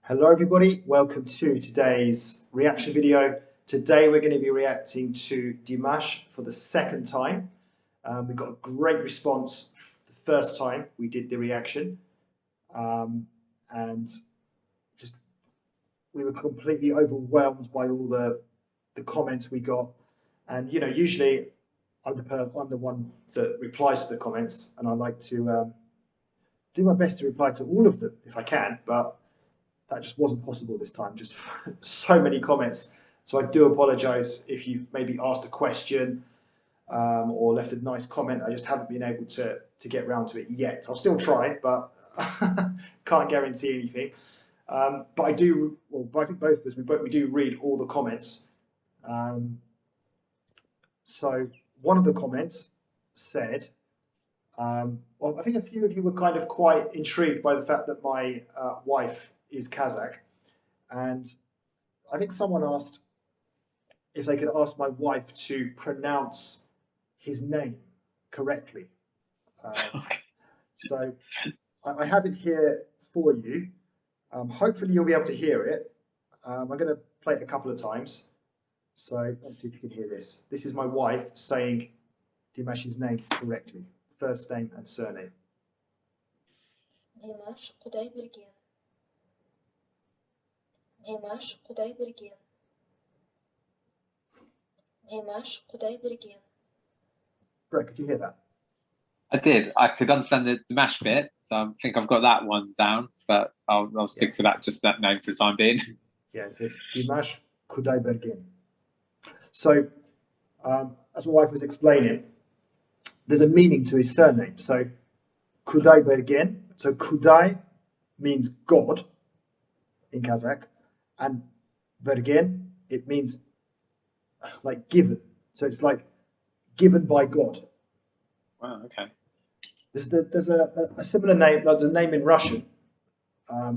Hello everybody, welcome to today's reaction video. Today we're going to be reacting to Dimash for the second time. We got a great response the first time we did the reaction, and just we were completely overwhelmed by all the comments we got. And you know, usually I'm the one that replies to the comments, and I like to do my best to reply to all of them if I can, but that just wasn't possible this time, just so many comments. So I do apologize if you've maybe asked a question or left a nice comment. I just haven't been able to get around to it yet. I'll still try, but can't guarantee anything. But I do, well, I think both of us, we do read all the comments. So one of the comments said, well, I think a few of you were kind of quite intrigued by the fact that my wife is Kazakh, and I think someone asked if they could ask my wife to pronounce his name correctly. So I have it here for you. Hopefully you'll be able to hear it. I'm going to play it a couple of times. So let's see if you can hear this. This is my wife saying Dimash's name correctly, first name and surname. Dimash Kudaibergen. Dimash Kudaibergen. Dimash Kudaibergen. Brett, could you hear that? I did. I could understand the Dimash bit, so I think I've got that one down, but I'll stick to that, just that name for the time being. Yeah, so it's Dimash Kudaibergen. So, as my wife was explaining, there's a meaning to his surname. So, Kudaibergen, so Kudai means God in Kazakh, and Bergen, it means like given. So it's like given by God. Wow, okay. There's a similar name, there's a name in Russian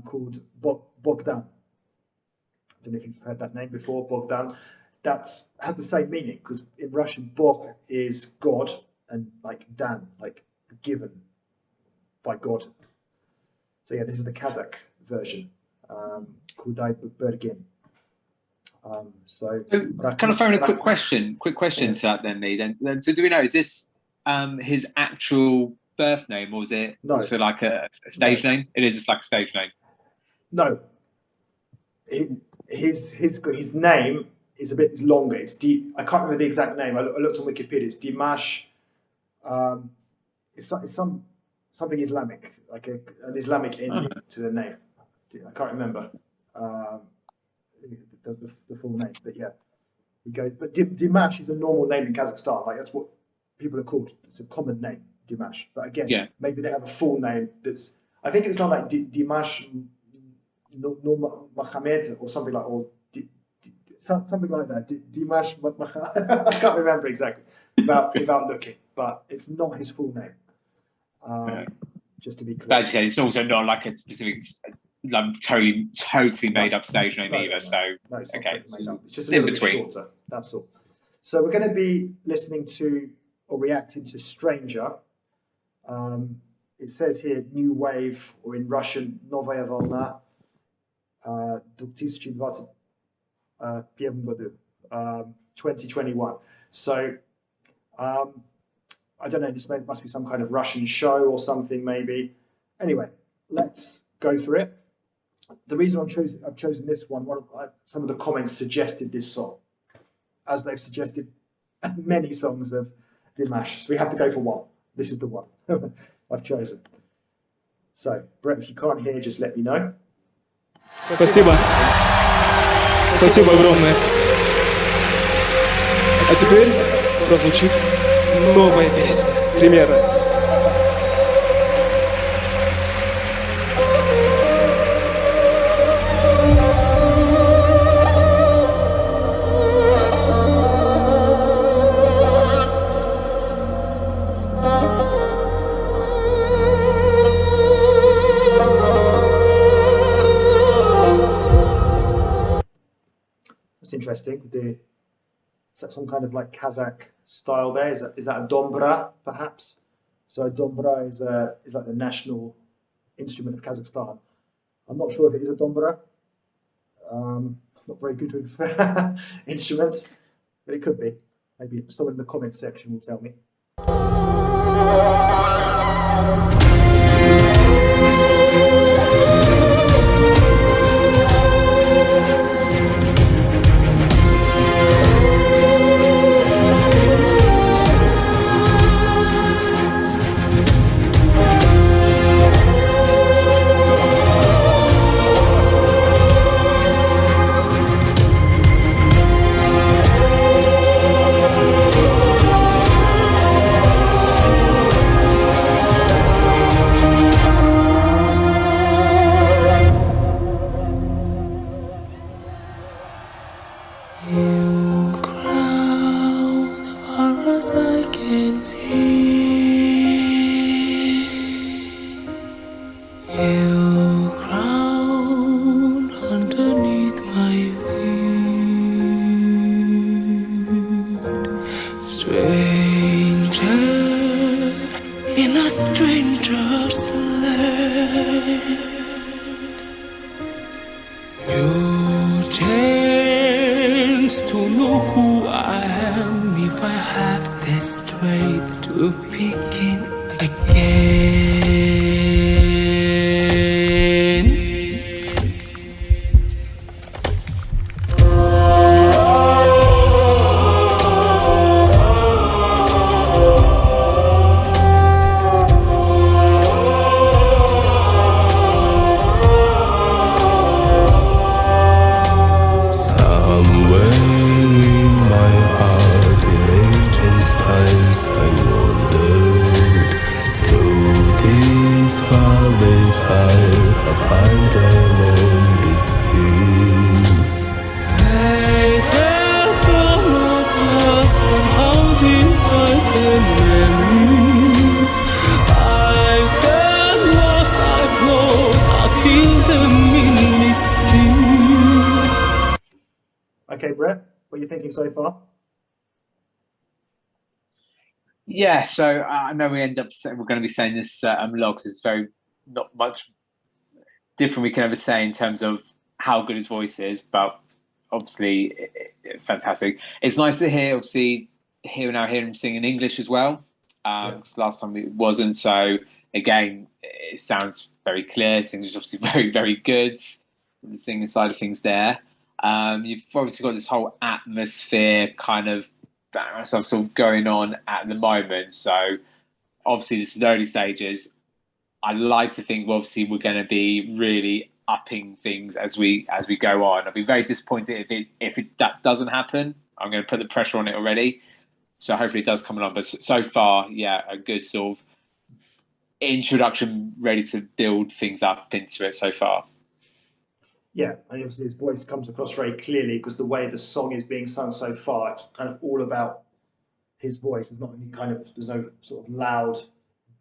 called Bogdan. I don't know if you've heard that name before, Bogdan. That has the same meaning, because in Russian, Bog is God, and like Dan, like given by God. So yeah, this is the Kazakh version, Kudaibergen. So kind of throwing a quick question to that then, Lee. Then, so do we know, is this his actual birth name, or is it also like a stage name? It is just like a stage name. No. His name is a bit longer. It's I can't remember the exact name. I looked on Wikipedia. It's Dimash. It's something Islamic, like an Islamic ending to the name. I can't remember the full name, but yeah, you go. But Dimash is a normal name in Kazakhstan. Like that's what people are called. It's a common name, Dimash. But again, maybe they have a full name that's. I think it's not like Dimash Mohammed or something like, or something like that. Dimash Mohammed. I can't remember exactly without looking, but it's not his full name. Just to be clear. But it's also not like a specific, like totally made up stage name either. So it's okay, it's just a little bit shorter. That's all. So we're going to be listening to or reacting to Stranger. It says here New Wave, or in Russian Новая Волна, 2021 году, 2021. So I don't know, this must be some kind of Russian show or something maybe. Anyway, let's go through it. The reason I've chosen this one, some of the comments suggested this song, as they've suggested many songs of Dimash. So we have to go for one. This is the one I've chosen. So, Brett, if you can't hear, just let me know. Спасибо. Спасибо огромное. А теперь прозвучит новая песня. Примерно. That's interesting. Is that some kind of like Kazakh style there? Is that a dombra, perhaps? So a dombra is like the national instrument of Kazakhstan. I'm not sure if it is a dombra. I'm not very good with instruments, but it could be. Maybe someone in the comments section will tell me. Okay, Brett, what are you thinking so far? Yeah, so I know we're going to be saying this a lot because it's very not much different we can ever say in terms of how good his voice is, but obviously fantastic. It's nice to hear, obviously, hear him sing in English as well, because last time it wasn't. So again, it sounds very clear. His English is obviously very, very good. The singing side of things there. You've obviously got this whole atmosphere kind of sort of going on at the moment. So obviously this is the early stages. I like to think obviously we're going to be really upping things as we go on. I'll be very disappointed if that doesn't happen. I'm going to put the pressure on it already. So hopefully it does come along. But so far, yeah, a good sort of introduction, ready to build things up into it so far. Yeah, and obviously his voice comes across very clearly because the way the song is being sung so far, it's kind of all about his voice. It's not any kind of, there's no sort of loud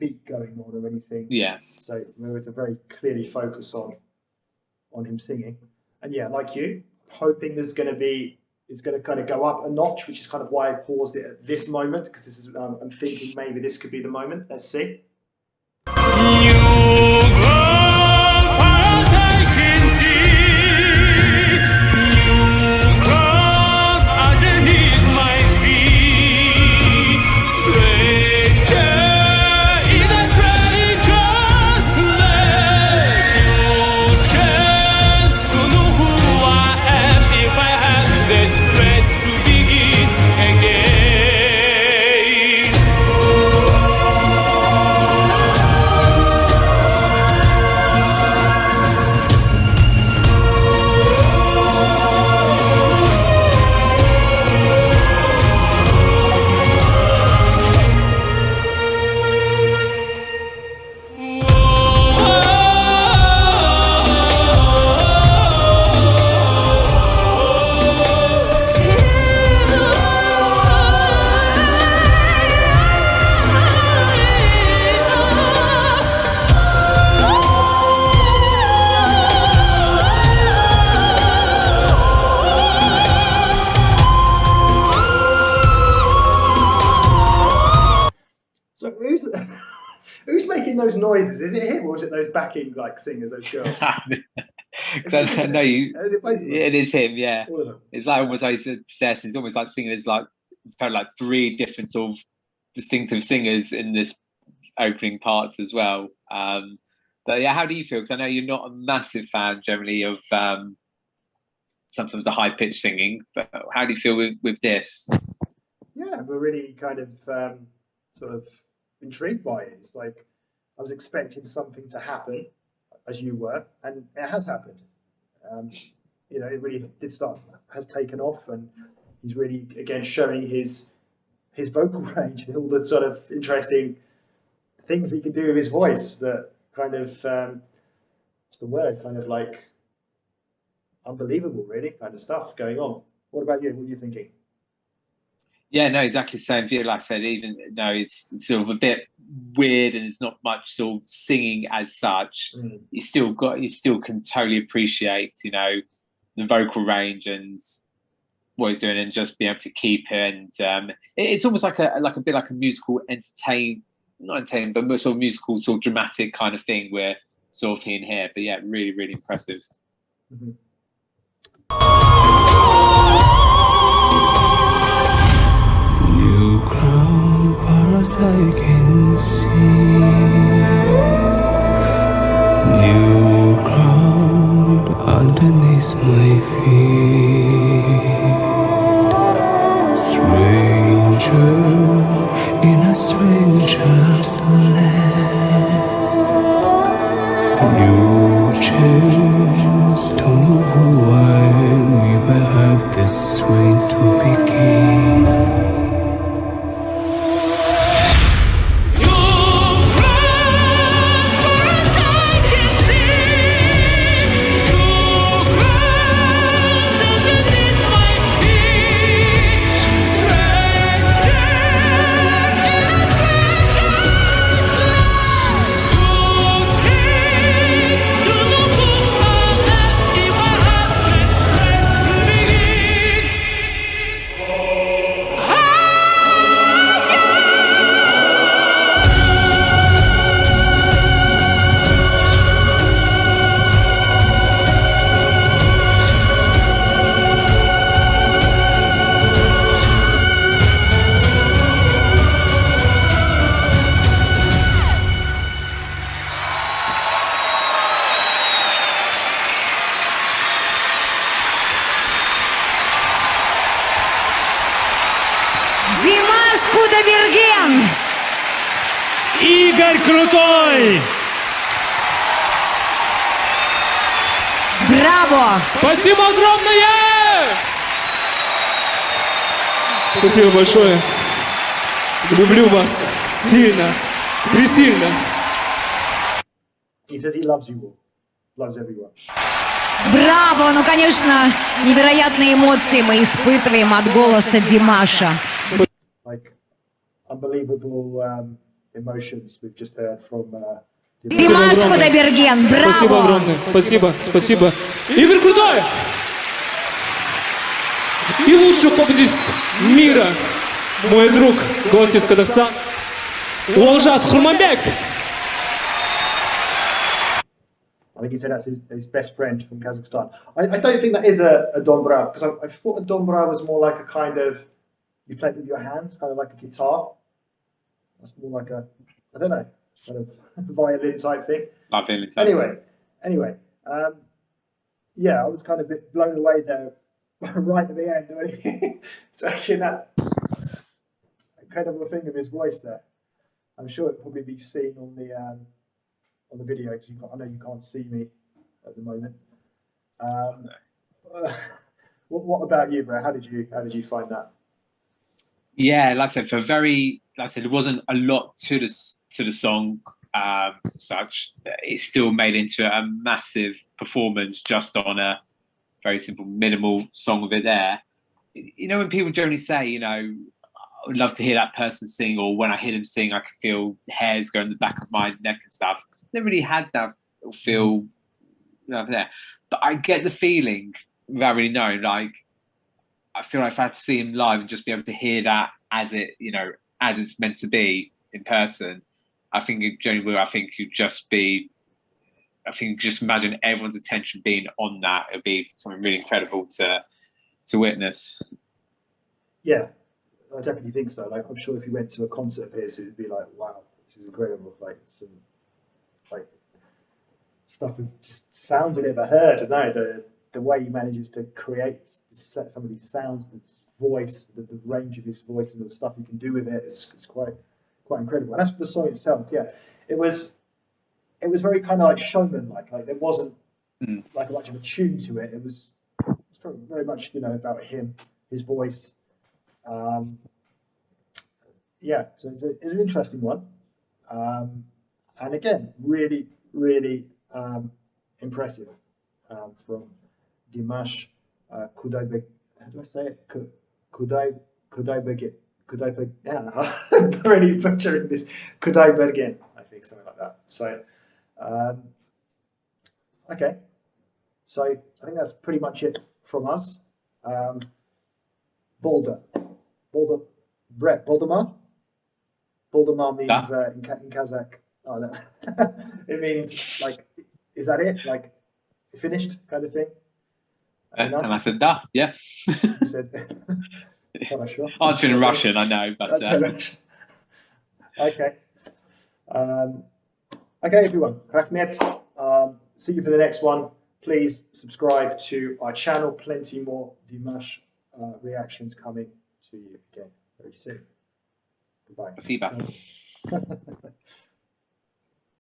beat going on or anything. Yeah. So it's a very clearly focus on him singing. And yeah, like you, hoping it's going to kind of go up a notch, which is kind of why I paused it at this moment, because this is, I'm thinking maybe this could be the moment. Let's see. those noises? Is it him or is it those backing like singers, those girls? Because I know you. Is it both of them? It is him, yeah. All of them. It's like almost like he's possessed. It's almost like singing as like kind of like three different sort of distinctive singers in this opening parts as well. But yeah, how do you feel? Because I know you're not a massive fan generally of sometimes the high pitched singing, but how do you feel with this? Yeah, we're really kind of sort of intrigued by it. It's like I was expecting something to happen, as you were, and it has happened. You know, it really did has taken off, and he's really again showing his vocal range and all the sort of interesting things he can do with his voice. That kind of what's the word? Kind of like unbelievable, really, kind of stuff going on. What about you? What are you thinking? Yeah, no, exactly the same view. Like I said, even though it's sort of a bit weird and it's not much sort of singing as such, you still can totally appreciate, you know, the vocal range and what he's doing, and just be able to keep it. And it's almost like a bit like a musical not entertainment, but sort of musical, sort of dramatic kind of thing where sort of here. But yeah, really, really impressive. Mm-hmm. New ground far as I can see, new ground underneath my feet, stranger in a stranger's land, new chance, don't know who I am, if I have the strength to begin. Димаш Кудайберген! Игорь Крутой! Браво! Спасибо огромное! Спасибо большое. Люблю вас сильно, пресильно. He says he loves you all, loves everyone. Браво! Ну, конечно, невероятные эмоции мы испытываем от голоса Димаша. Like unbelievable emotions we've just heard from. Димаш Кудайберген, Спасибо браво! огромное. Спасибо, спасибо. Игорь Крутой! И лучший поп-артист мира, мой друг, гость из Казахстана, Олжас Хурманбек. I think he said that's his best friend from Kazakhstan. I don't think that is a dombra, because I thought a dombra was more like a kind of, you play it with your hands, kind of like a guitar. That's more like a, I don't know, kind of violin type thing. Anyway, yeah, I was kind of a bit blown away there, right at the end, when he actually that incredible thing of his voice there. I'm sure it'll probably be seen on the video, because I know you can't see me at the moment. What about you, bro? How did you find that? Yeah, like I said, there wasn't a lot to the song such. It still made into a massive performance just on a very simple, minimal song of it there. You know, when people generally say, you know, I would love to hear that person sing, or when I hear them sing, I can feel hairs going in the back of my neck and stuff. Never really had that feel there. But I get the feeling, without really knowing, like, I feel like if I had to see him live and just be able to hear that as it, you know, as it's meant to be in person, I think it generally will. I think you just imagine everyone's attention being on that. It'd be something really incredible to witness. Yeah, I definitely think so. Like, I'm sure if you went to a concert of his, it'd be like, wow, this is incredible. Like some like stuff we've just sounds we've never heard. I don't know the way he manages to create some of these sounds, his voice, the range of his voice, and the stuff he can do with it is quite incredible. And as for the song itself, yeah, it was very kind of like showman-like. Like there wasn't like much of a tune to it. It was very much, you know, about him, his voice. Yeah, so it's an interesting one. And again, really, really impressive from Dimash Kudaibergen. How do I say it? Kudaibergen. Yeah, I'm already butchering this. Kudaibergen, I think, something like that. So, okay. So I think that's pretty much it from us. Brett, Boldemar means in Kazakh. Oh, no. It means like, is that it? Like, finished kind of thing. And I said, "Da, yeah." You said, "Хорошо." Answering in Russian, I know, but okay. Okay, everyone. Rahmet. See you for the next one. Please subscribe to our channel. Plenty more Dimash reactions coming to you again very soon. Goodbye. Спасибо.